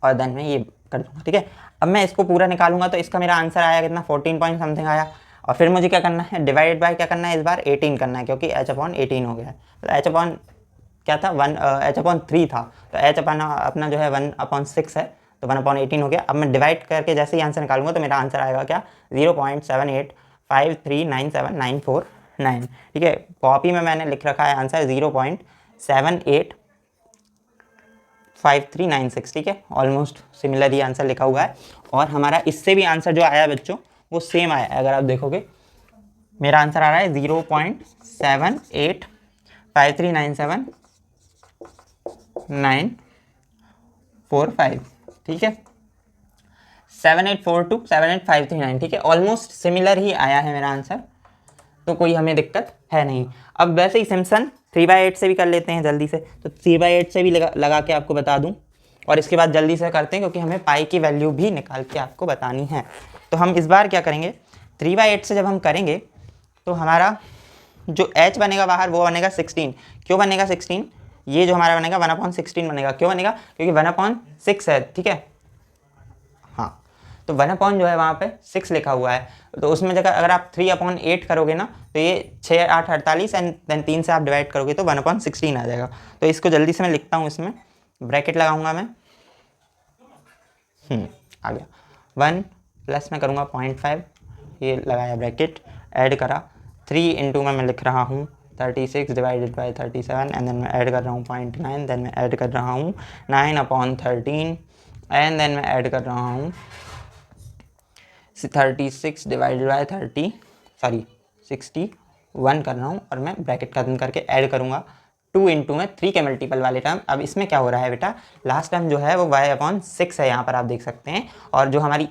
और देन मैं ये कर दूँगा, ठीक है। अब मैं इसको पूरा निकालूंगा तो इसका मेरा आंसर आया कितना, 14 पॉइंट समथिंग आया। और फिर मुझे क्या करना है, डिवाइड बाय क्या करना है, इस बार 18 करना है, क्योंकि h/18 हो गया है। तो h/ क्या था, h/3 था, तो h अपना जो है 1/6 है, तो 1/18 हो गया। अब मैं डिवाइड करके जैसे ही आंसर निकालूंगा तो मेरा आंसर आएगा क्या, 0.7853979949, ठीक है। कॉपी में मैंने लिख रखा है आंसर 0.785396, ठीक है। ऑलमोस्ट सिमिलर ही आंसर लिखा हुआ है। और हमारा इससे भी आंसर जो आया बच्चों वो सेम आया है। अगर आप देखोगे मेरा आंसर आ रहा है 0.7853979945, ठीक है। 784278539, ठीक है। ऑलमोस्ट सिमिलर ही आया है मेरा आंसर, तो कोई हमें दिक्कत है नहीं। अब वैसे ही सिम्पसन 3/8 से भी कर लेते हैं जल्दी से। तो 3/8 से भी लगा के आपको बता दूं, और इसके बाद जल्दी से करते हैं क्योंकि हमें पाई की वैल्यू भी निकाल के आपको बतानी है। तो हम इस बार क्या करेंगे, 3/8 से जब हम करेंगे तो हमारा जो h बनेगा बाहर वो बनेगा 16। क्यों बनेगा 16, ये जो हमारा बनेगा 1/16 बनेगा। क्यों बनेगा, क्योंकि 1/6 है, ठीक है। हाँ, तो 1 जो है वहाँ पे 6 लिखा हुआ है, तो उसमें जगह अगर आप 3/8 करोगे ना तो ये 6 8 48 एंड देन 3 से आप डिवाइड करोगे तो 1/16 आ जाएगा। तो इसको जल्दी से मैं लिखता हूँ, इसमें ब्रैकेट लगाऊंगा मैं, आ गया 1 प्लस मैं करूँगा 0.5, ये लगाया ब्रैकेट, ऐड करा 3 इंटू में मैं लिख रहा हूँ 36 डिवाइडेड बाई 37 एंड देन मैं ऐड कर रहा हूँ 0.9, देन मैं ऐड कर रहा हूँ 9/13 एंड देन मैं ऐड कर रहा हूँ 36 डिवाइडेड बाई 61 कर रहा हूँ, और मैं ब्रैकेट खत्म करके ऐड करूँगा 2 इंटू में 3 के मल्टीपल वाले टर्म। अब इसमें क्या हो रहा है बेटा, लास्ट टर्म जो है वो y/6 है, यहाँ पर आप देख सकते हैं। और जो हमारी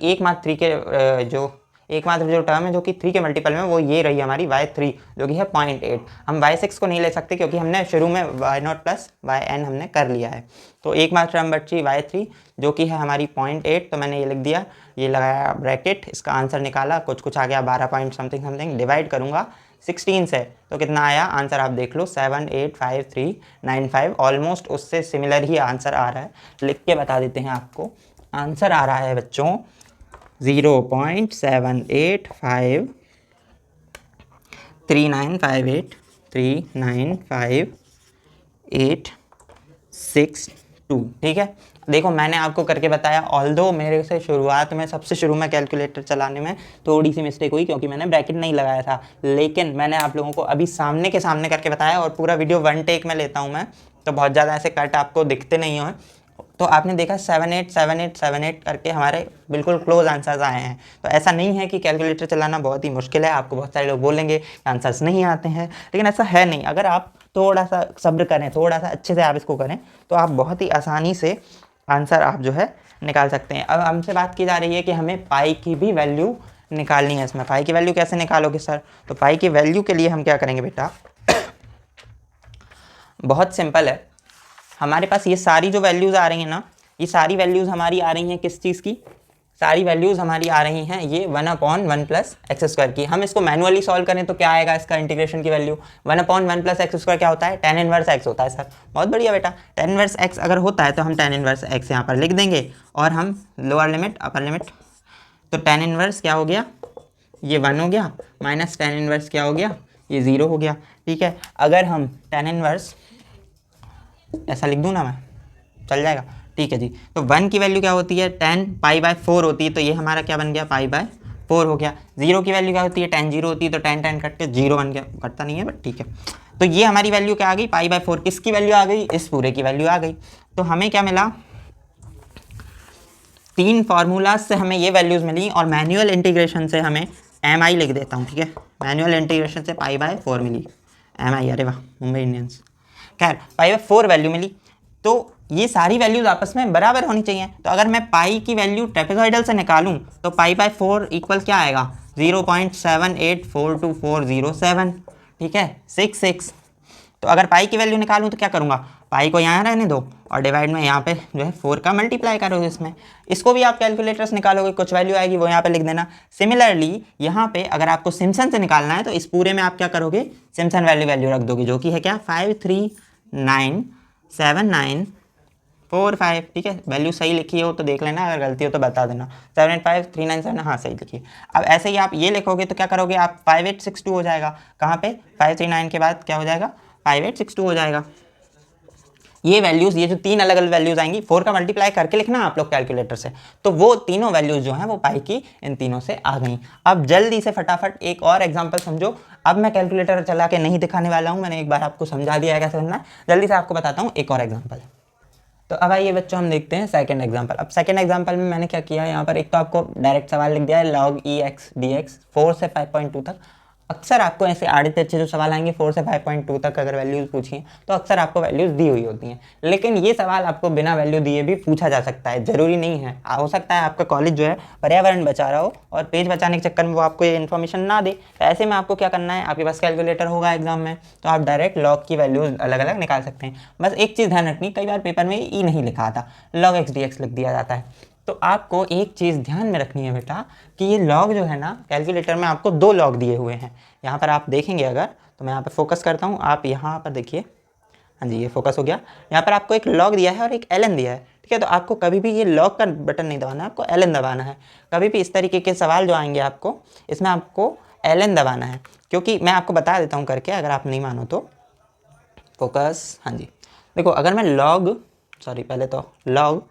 एकमात्र जो टर्म है जो कि 3 के मल्टीपल में, वो ये रही हमारी y3 जो कि है 0.8। हम y6 को नहीं ले सकते क्योंकि हमने शुरू में y0 प्लस yn हमने कर लिया है। तो एकमात्र टर्म बची y3 जो कि है हमारी 0.8, तो मैंने ये लिख दिया, ये लगाया ब्रैकेट, इसका आंसर निकाला, कुछ आ गया 12 पॉइंट समथिंग, डिवाइड करूँगा 16 से तो कितना आया आंसर, आप देख लो 785395। ऑलमोस्ट उससे सिमिलर ही आंसर आ रहा है, लिख के बता देते हैं आपको। आंसर आ रहा है बच्चों 0.785395839586 ठीक है। देखो मैंने आपको करके बताया, ऑल्दो मेरे से शुरुआत में सबसे शुरू में कैलकुलेटर चलाने में थोड़ी सी मिस्टेक हुई क्योंकि मैंने ब्रैकेट नहीं लगाया था, लेकिन मैंने आप लोगों को अभी सामने के सामने करके बताया। और पूरा वीडियो 1 टेक में लेता हूँ मैं, तो बहुत ज़्यादा ऐसे कट आपको दिखते नहीं हो। तो आपने देखा 787878 करके हमारे बिल्कुल क्लोज आंसर्स आए हैं। तो ऐसा नहीं है कि कैलकुलेटर चलाना बहुत ही मुश्किल है। आपको बहुत सारे लोग बोलेंगे आंसर्स नहीं आते हैं, लेकिन ऐसा है नहीं। अगर आप थोड़ा सा सब्र करें, थोड़ा सा अच्छे से आप इसको करें, तो आप बहुत ही आसानी से आंसर आप जो है निकाल सकते हैं। अब हमसे बात की जा रही है कि हमें पाई की भी वैल्यू निकालनी है। इसमें पाई की वैल्यू कैसे निकालोगे सर? तो पाई की वैल्यू के लिए हम क्या करेंगे बेटा, बहुत सिंपल है। हमारे पास ये सारी जो वैल्यूज़ आ रही हैं ना, ये सारी वैल्यूज़ हमारी आ रही हैं किस चीज़ की, सारी वैल्यूज़ हमारी आ रही हैं ये 1/1 प्लस एक्स स्क्वायर की। हम इसको मैनुअली सॉल्व करें तो क्या आएगा इसका इंटीग्रेशन की वैल्यू, 1/1 प्लस एक्स स्क्वायर क्या होता है, tan इनवर्स एक्स होता है सर। बहुत बढ़िया बेटा, tan इनवर्स एक्स अगर होता है तो हम tan इनवर्स एक्स यहाँ पर लिख देंगे और हम लोअर लिमिट अपर लिमिट, तो tan इनवर्स क्या हो गया, ये 1 हो गया, माइनस tan इनवर्स क्या हो गया, ये 0 हो गया। ठीक है, अगर हम tan इनवर्स ऐसा लिख दूँ ना मैं, चल जाएगा, ठीक है जी। तो 1 की वैल्यू क्या होती है, tan π/4 होती है, तो ये हमारा क्या बन गया, π/4 हो गया। 0 की वैल्यू क्या होती है, tan 0 होती है, तो tan कट के 0 बन गया, कटता नहीं है बट ठीक है। तो ये हमारी वैल्यू क्या आ गई, π/4, किसकी वैल्यू आ गई, इस पूरे की वैल्यू आ गई। तो हमें क्या मिला, 3 फार्मूलाज से हमें ये वैल्यूज़ मिली और मैनुअल इंटीग्रेशन से हमें mi लिख देता हूँ, ठीक है, मैनुअल इंटीग्रेशन से π/4 मिली mi, अरे वाह मुंबई इंडियंस, खैर π/4 वैल्यू मिली। तो ये सारी वैल्यूज आपस में बराबर होनी चाहिए। तो अगर मैं पाई की वैल्यू ट्रेपेजॉइडल से निकालूं तो π/4 इक्वल क्या आएगा, 0.784247, ठीक है, 66। तो अगर पाई की वैल्यू निकालूं तो क्या करूंगा, पाई को यहाँ रहने दो और डिवाइड में यहाँ पे जो है 4 का मल्टीप्लाई करो इसमें। इसको भी आप कैलकुलेटर से निकालोगे, कुछ वैल्यू आएगी वो यहाँ पे लिख देना। सिमिलरली यहाँ पे अगर आपको सिम्पसन से निकालना है तो इस पूरे में आप क्या करोगे, सिम्पसन वैल्यू रख दोगे, जो कि है क्या, 5397945, ठीक है। वैल्यू सही लिखी हो तो देख लेना, अगर गलती हो तो बता देना। 785397, हाँ सही लिखी। अब ऐसे ही आप ये लिखोगे तो क्या करोगे आप, 5862 हो जाएगा। कहाँ पे, 539 के बाद क्या हो जाएगा, 5862 हो जाएगा। ये वैल्यूज़, ये जो 3 अलग अलग वैल्यूज़ आएंगी, 4 का मल्टीप्लाई करके लिखना आप लोग कैलकुलेटर से, तो वो तीनों वैल्यूज़ जो हैं वो पाई की इन तीनों से आ गई। अब जल्दी से फटाफट एक और एग्जांपल समझो। अब मैं कैलकुलेटर चला के नहीं दिखाने वाला हूँ, मैंने एक बार आपको समझा दिया है कैसे करना है। जल्दी से आपको बताता हूँ एक और एग्जाम्पल। तो अब आइए बच्चों हम देखते हैं सेकंड एग्जांपल। अब सेकंड एग्जांपल में मैंने क्या किया, यहाँ पर एक तो आपको डायरेक्ट सवाल लिख दिया है log e x dx 4 से 5.2 तक। अक्सर आपको ऐसे आड़े तिरछे जो सवाल आएंगे 4 से 5.2 तक अगर वैल्यूज़ पूछी हैं तो अक्सर आपको वैल्यूज़ दी हुई होती हैं, लेकिन ये सवाल आपको बिना वैल्यू दिए भी पूछा जा सकता है, ज़रूरी नहीं है। हो सकता है आपका कॉलेज जो है पर्यावरण बचा रहा हो और पेज बचाने के चक्कर में वो आपको ये इन्फॉर्मेशन ना दे। तो ऐसे में आपको क्या करना है, आपके पास कैलकुलेटर होगा एग्जाम में, तो आप डायरेक्ट लॉग की वैल्यूज़ अलग अलग निकाल सकते हैं। बस एक चीज़ ध्यान रखनी, कई बार पेपर में ई नहीं लिखा आता, log x dx लिख दिया जाता है। तो आपको एक चीज़ ध्यान में रखनी है बेटा कि ये लॉग जो है ना, कैलकुलेटर में आपको 2 लॉग दिए हुए हैं। यहाँ पर आप देखेंगे अगर, तो मैं यहाँ पर फोकस करता हूँ, आप यहाँ पर देखिए, हाँ जी ये फोकस हो गया। यहाँ पर आपको एक लॉग दिया है और एक ln दिया है, ठीक है। तो आपको कभी भी ये लॉग का बटन नहीं दबाना है, आपको ln दबाना है। कभी भी इस तरीके के सवाल जो आएंगे आपको, इसमें आपको ln दबाना है, क्योंकि मैं आपको बता देता हूँ करके, अगर आप नहीं मानो तो फोकस, हाँ जी देखो, अगर मैं पहले तो log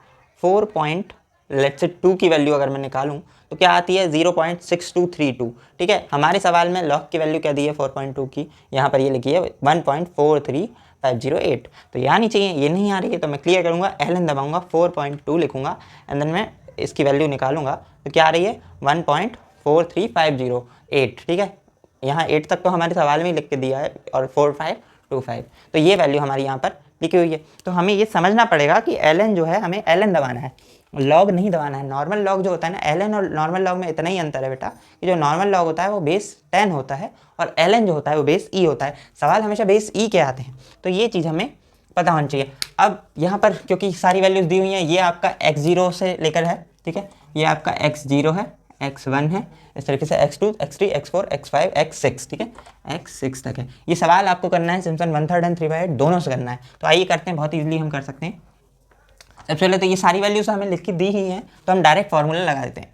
4.2 की वैल्यू अगर मैं निकालूं तो क्या आती है, 0.6232, ठीक है। हमारे सवाल में log की वैल्यू क्या दी है 4.2 की, यहाँ पर ये लिखी है 1.43508, तो ये आनी चाहिए, ये नहीं आ रही है। तो मैं क्लियर करूँगा, ln दबाऊंगा, 4.2 लिखूंगा एंड देन मैं इसकी वैल्यू निकालूंगा तो क्या आ रही है 1.43508, ठीक है। यहाँ 8 तक तो हमारे सवाल में लिख के दिया है और 4525, तो ये वैल्यू हमारी यहाँ पर लिखी हुई है। तो हमें ये समझना पड़ेगा कि ln जो है, हमें ln दबाना है, लॉग नहीं दबाना है। नॉर्मल लॉग जो होता है ना, ln और नॉर्मल लॉग में इतना ही अंतर है बेटा कि जो नॉर्मल लॉग होता है वो बेस 10 होता है और ln जो होता है वो बेस e होता है। सवाल हमेशा बेस e के आते हैं, तो ये चीज़ हमें पता होनी चाहिए। अब यहाँ पर क्योंकि सारी वैल्यूज़ दी हुई हैं, ये आपका x0 से लेकर है, ठीक है, ये आपका x0 है, x1 है, इस तरीके से x2, x3, x4, x5, x6, ठीक है, x6 तक है। ये सवाल आपको करना है सिम्पसन 1/3 एंड 3/8 दोनों से करना है। तो आइए करते हैं, बहुत इजीली हम कर सकते हैं। सबसे पहले तो ये सारी वैल्यूज हमें लिख के दी ही हैं, तो हम डायरेक्ट फार्मूला लगा देते हैं।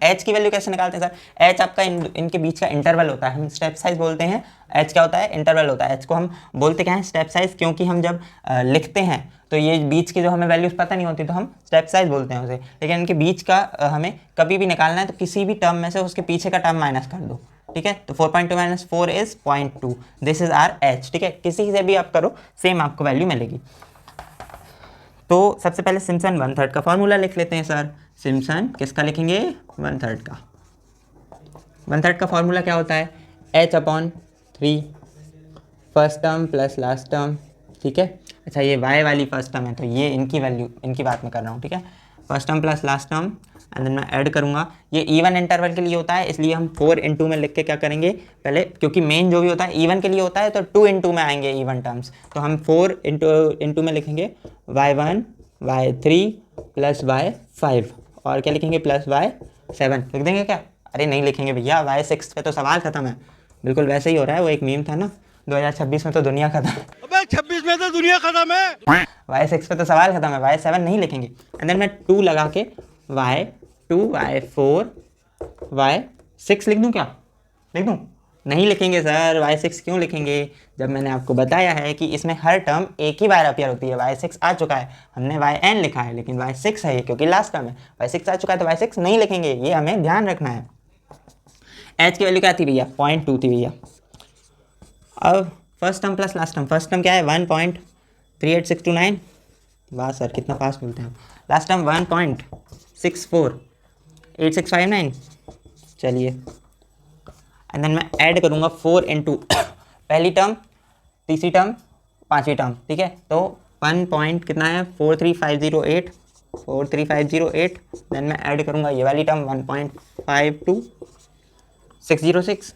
h की वैल्यू कैसे निकालते हैं सर, h आपका इनके बीच का इंटरवल होता है, हम स्टेप साइज बोलते हैं। h क्या होता है, इंटरवल होता है। h को हम बोलते क्या है, स्टेप साइज, क्योंकि हम जब लिखते हैं तो ये बीच की जो हमें वैल्यूज पता नहीं होती तो हम स्टेप साइज बोलते हैं उसे, लेकिन इनके बीच का हमें कभी भी निकालना है तो किसी भी टर्म में से उसके पीछे का टर्म माइनस कर दो, ठीक है। तो 4.2 - 4 is 0.2, this is our h, ठीक है। किसी से भी आप करो सेम आपको वैल्यू मिलेगी। तो सबसे पहले सिम्पसन 1/3 का फॉर्मूला लिख लेते हैं सर। सिम्पसन किसका लिखेंगे, 1/3 का। 1/3 का फॉर्मूला क्या होता है, h/3 first term plus last term, ठीक है। अच्छा ये y वाली फर्स्ट टर्म है तो ये इनकी वैल्यू, इनकी बात मैं कर रहा हूँ, ठीक है। First term plus last term and then मैं ऐड करूँगा। ये इवन इंटरवल के लिए होता है, इसलिए हम 4 × 2 में लिख के क्या करेंगे पहले, क्योंकि मेन जो भी होता है इवन के लिए होता है तो 2 × 2 में आएंगे इवन टर्म्स, तो हम 4 × 2 में लिखेंगे y1 y3 प्लस y5 और क्या लिखेंगे प्लस y7 लिख देंगे क्या? अरे नहीं लिखेंगे भैया, y6 पे तो सवाल खत्म है। बिल्कुल वैसे ही हो रहा है, वो एक मीम था ना 2026 में तो दुनिया खत्म। अबे 26 में तो दुनिया खत्म है। y6 पे तो सवाल खत्म है, y7 नहीं लिखेंगे। एंड देन मैं 2 लगा के y2 y4 y6 लिख दूं क्या? लिख दूं? नहीं लिखेंगे सर। y6 क्यों लिखेंगे? जब मैंने आपको बताया है कि इसमें हर टर्म एक ही बार अपीयर होती है। y6 आ चुका है, हमने yn लिखा है, लेकिन y6 है ये क्योंकि लास्ट टर्म है। y6 आ चुका है तो y6 नहीं लिखेंगे, ये हमें ध्यान रखना है। h की वैल्यू क्या थी भैया? 0.2 थी भैया। अब first term plus last term, first term क्या है 1.38629। वाह सर कितना फास्ट बोलते हैं आप। Last term 1.648659। चलिए एंड देन मैं ऐड करूँगा 4 इंटू पहली टर्म, तीसरी टर्म, पांचवी टर्म, ठीक है। तो 1 पॉइंट कितना है 43508 देन मैं ऐड करूँगा ये वाली टर्म 1.52606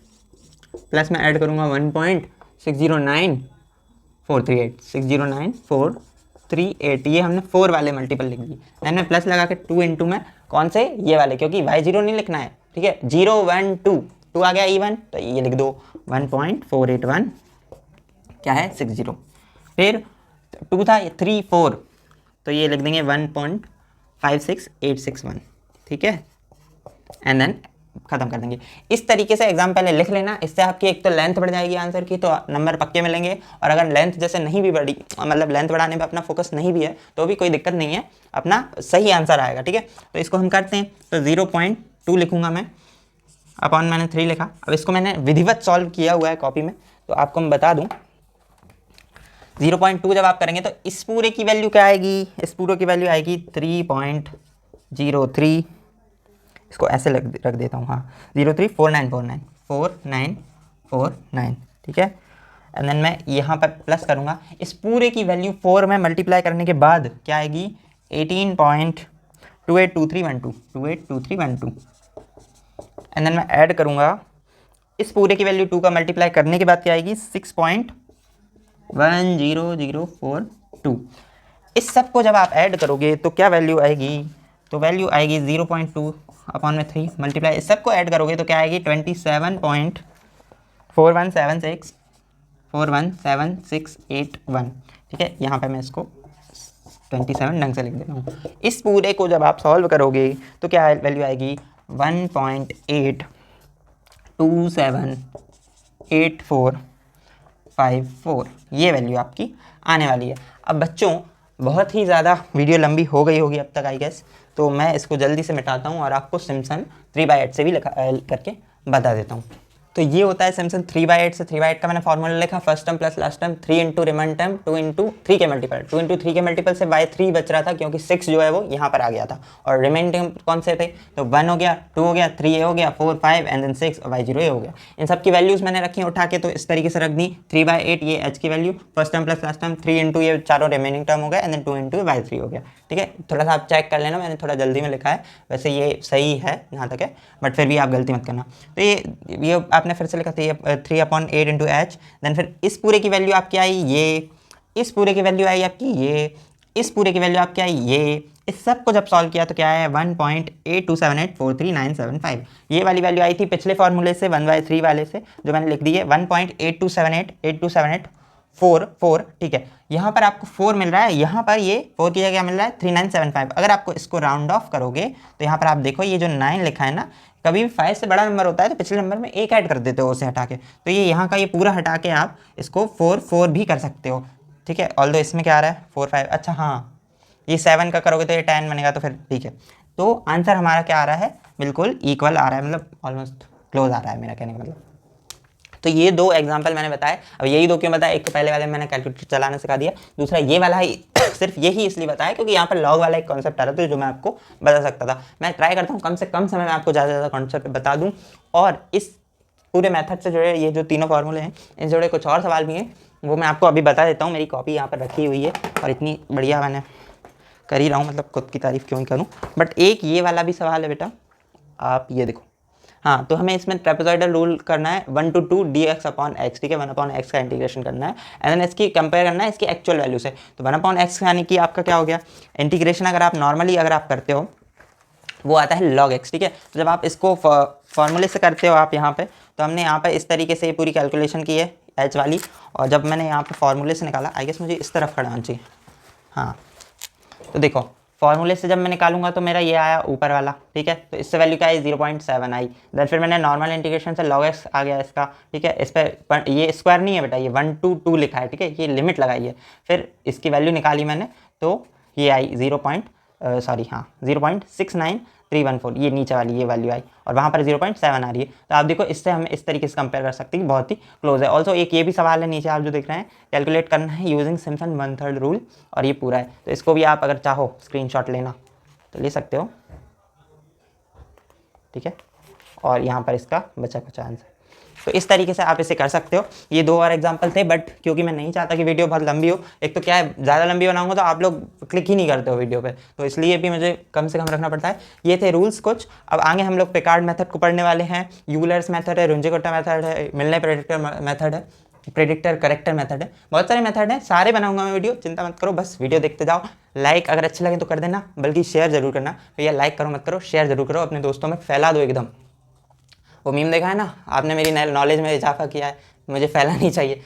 प्लस मैं ऐड करूँगा 1.609438 ये हमने 4 वाले मल्टीपल लिख दिए। देन मैं प्लस लगा के 2 इंटू में कौन से ये वाले, क्योंकि y0 नहीं लिखना है, ठीक है। 0 1 2 2 आ गया इवन, तो ये लिख दो 1.481 क्या है 60। फिर 2 था 3 4, तो ये लिख देंगे 1.56861, ठीक है। एंड देन खत्म कर देंगे। इस तरीके से एग्जाम पहले लिख लेना, इससे आपकी एक तो लेंथ बढ़ जाएगी आंसर की, तो नंबर पक्के मिलेंगे। और अगर लेंथ जैसे नहीं भी बढ़ी, मतलब लेंथ बढ़ाने पे अपना फोकस नहीं भी है, तो भी कोई दिक्कत नहीं है, अपना सही आंसर आएगा, ठीक है। तो इसको हम करते हैं, तो 0.2 लिखूंगा मैं, अपॉन मैंने 3 लिखा। अब इसको मैंने विधिवत सॉल्व किया हुआ है कॉपी में, तो आपको मैं बता दूँ 0.2 जब आप करेंगे तो इस पूरे की वैल्यू क्या आएगी? इस पूरे की वैल्यू आएगी 3.03, इसको ऐसे रख देता हूँ, हाँ 034949 ठीक है। एंड देन मैं यहाँ पर प्लस करूँगा, इस पूरे की वैल्यू 4 में मल्टीप्लाई करने के बाद क्या आएगी 18.282312। एंड देन मैं ऐड करूँगा, इस पूरे की वैल्यू 2 का मल्टीप्लाई करने के बाद क्या आएगी 6.10042। इस सब को जब आप ऐड करोगे तो क्या वैल्यू आएगी? तो वैल्यू आएगी 0.2 अपॉन में 3 मल्टीप्लाई, इस सब को ऐड करोगे तो क्या आएगी 27.417681, ठीक है। यहाँ पे मैं इसको 27 ढंग से लिख देता हूँ। इस पूरे को जब आप सॉल्व करोगे तो क्या वैल्यू आएगी 1.827845 ये वैल्यू आपकी आने वाली है। अब बच्चों बहुत ही ज़्यादा वीडियो लंबी हो गई होगी अब तक आई गेस, तो मैं इसको जल्दी से मिटाता हूँ और आपको सिम्पसन 3/8 से भी करके बता देता हूँ। तो ये होता है सिम्पसन 3/8 से। 3/8 का मैंने फॉर्मूला लिखा, first term plus last term 3 into remainder term 2 into 3 के मल्टीपल, 2 इंटू 3 के मल्टीपल से y3 बच रहा था क्योंकि 6 जो है वो यहाँ पर आ गया था, और रिमाइंडर कौन से थे तो 1 हो गया, 2 हो गया, 3 हो गया, 4 5 एंड देन 6 और y0 हो गया। इन सब की वैल्यूज़ मैंने रखी उठा के, तो इस तरीके से रख दी 3/8 ये h की value, first term plus last term 3 into ये चारों रिमेनिंग टर्म हो गया, एंड देन 2 इंटू y3 हो गया, ठीक है। थोड़ा सा आप चेक कर लेना, मैंने थोड़ा जल्दी में लिखा है, वैसे ये सही है यहाँ तक है, बट फिर भी आप गलती मत करना। तो ये आपने फिर से लिखा था 3/8 इंटू एच, देन फिर इस पूरे की वैल्यू आपकी आई ये, इस पूरे की वैल्यू आई आपकी ये, इस पूरे की वैल्यू आपकी आई ये, इस सब को जब सॉल्व किया तो क्या है 1.8278439975। ये वाली वैल्यू आई थी पिछले फॉर्मूले से 1/3 वाले से, जो मैंने लिख दी है 1.8278827844, ठीक है। यहाँ पर आपको 4 मिल रहा है, यहाँ पर ये 4 की जगह क्या मिल रहा है 3975। अगर आपको इसको राउंड ऑफ करोगे तो यहाँ पर आप देखो ये जो 9 लिखा है ना, कभी भी 5 से बड़ा नंबर होता है तो पिछले नंबर में 1 ऐड कर देते हो उसे हटा के, तो ये यहाँ का ये पूरा हटा के आप इसको 4 भी कर सकते हो, ठीक है। ऑल्दो इसमें क्या आ रहा है 4 5, अच्छा हाँ ये 7 का करोगे तो ये 10 बनेगा, तो फिर ठीक है। तो आंसर हमारा क्या आ रहा है बिल्कुल इक्वल आ रहा है, मतलब ऑलमोस्ट क्लोज आ रहा है मेरा कहने का मतलब। तो ये 2 एग्जाम्पल मैंने बताए। अब यही 2 क्यों बताया, एक तो पहले वाले में मैंने कैलकुलेटर चलाना सिखा दिया, दूसरा ये वाला ही सिर्फ यही इसलिए बताया क्योंकि यहाँ पर लॉग वाला एक कॉन्सेप्ट आ रहा था जो मैं आपको बता सकता था। मैं ट्राई करता हूँ कम से कम समय में आपको ज़्यादा से ज़्यादा कॉन्सेप्ट बता दूँ, और इस पूरे मेथड से जुड़े ये जो तीनों फार्मूले हैं इनसे जुड़े कुछ और सवाल भी हैं, वो मैं आपको अभी बता देता हूँ। मेरी कॉपी यहाँ पर रखी हुई है और इतनी बढ़िया मैंने कर ही रहा हूँ, मतलब खुद की तारीफ़ क्यों ही करूँ। बट एक ये वाला भी सवाल है बेटा, आप ये देखो, हाँ तो हमें इसमें ट्रेपेजॉइडल रूल करना है 1 to 2 dx अपॉन एक्स, ठीक है। 1/x का इंटीग्रेशन करना है, एंड देन इसकी कंपेयर करना है इसकी एक्चुअल वैल्यू से। तो 1/x यानी कि आपका क्या हो गया इंटीग्रेशन, अगर आप नॉर्मली अगर आप करते हो वो आता है log x, ठीक है। तो जब आप इसको फॉर्मूले से करते हो आप यहाँ पे, तो हमने यहाँ पे इस तरीके से ये पूरी कैलकुलेशन की है h वाली, और जब मैंने यहाँ पे फॉर्मूले से निकाला, आई गेस मुझे इस तरफ खड़ा होना चाहिए, हाँ, तो देखो फॉर्मूले से जब मैं निकालूंगा तो मेरा ये आया ऊपर वाला, ठीक है। तो इससे वैल्यू क्या आई 0.7 आई। देन फिर मैंने नॉर्मल इंटीग्रेशन से log x आ गया इसका, ठीक है। इस पर ये स्क्वायर नहीं है बेटा, ये 1 to 2 लिखा है, ठीक है, ये लिमिट लगाई है। फिर इसकी वैल्यू निकाली मैंने, तो ये आई 0.69314, ये नीचे वाली ये वैल्यू आई, और वहाँ पर 0.7 आ रही है। तो आप देखो इससे हम इस तरीके से कंपेयर कर सकते हैं कि बहुत ही क्लोज है। ऑल्सो एक ये भी सवाल है नीचे आप जो देख रहे हैं, कैलकुलेट करना है यूजिंग सिम्पसन 1/3 रूल, और ये पूरा है। तो इसको भी आप अगर चाहो स्क्रीनशॉट लेना तो ले सकते हो, ठीक है। और यहाँ पर इसका बचा कुछ आंसर, तो इस तरीके से आप इसे कर सकते हो। ये 2 और एग्जांपल थे, बट क्योंकि मैं नहीं चाहता कि वीडियो बहुत लंबी हो, एक तो क्या है ज़्यादा लंबी बनाऊंगा तो आप लोग क्लिक ही नहीं करते हो वीडियो पे, तो इसलिए भी मुझे कम से कम रखना पड़ता है। ये थे रूल्स कुछ। अब आगे हम लोग पिकार्ड मेथड को पढ़ने वाले हैं, यूलर्स मेथड है, रुंजे-कोट्टा मेथड है, मिलने प्रेडिक्टर मेथड है, प्रेडिक्टर करेक्टर मेथड है, बहुत सारे मेथड हैं, सारे बनाऊंगा मैं वीडियो, चिंता मत करो, बस वीडियो देखते जाओ। लाइक अगर अच्छे लगे तो कर देना, बल्कि शेयर जरूर करना भैया, लाइक करो मत करो, शेयर जरूर करो, अपने दोस्तों में फैला दो एकदम। वो मीम देखा है ना आपने, मेरी नॉलेज में इजाफा किया है, मुझे फैलानी चाहिए।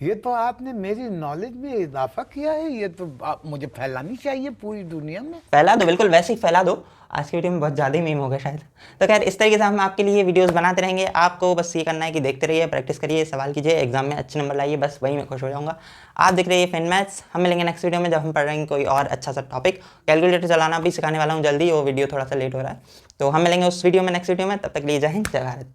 ये तो आपने मेरी नॉलेज में इजाफा किया है, ये तो मुझे फैलानी चाहिए पूरी दुनिया में। फैला दो, बिल्कुल वैसे ही फैला दो। आज की वीडियो में बहुत ज़्यादा ही मीम हो गया शायद। तो खैर इस तरीके से हम आपके लिए वीडियोस बनाते रहेंगे। आपको बस ये करना है कि देखते रहिए, प्रैक्टिस करिए, सवाल कीजिए, एग्जाम में अच्छे नंबर लाइए, बस वही मैं खुश हो जाऊँगा। आप देख रहे हैं फिन मैथ्स। हम मिलेंगे नेक्स्ट वीडियो में जब हम पढ़ेंगे कोई और अच्छा सा टॉपिक। कैलकुलेटर चलाना भी सिखाने वाला हूँ जल्दी, वो वीडियो थोड़ा सा लेट हो रहा है, तो हम मिलेंगे उस वीडियो में नेक्स्ट वीडियो में। तब तक लिए जय हिंद, जय भारत।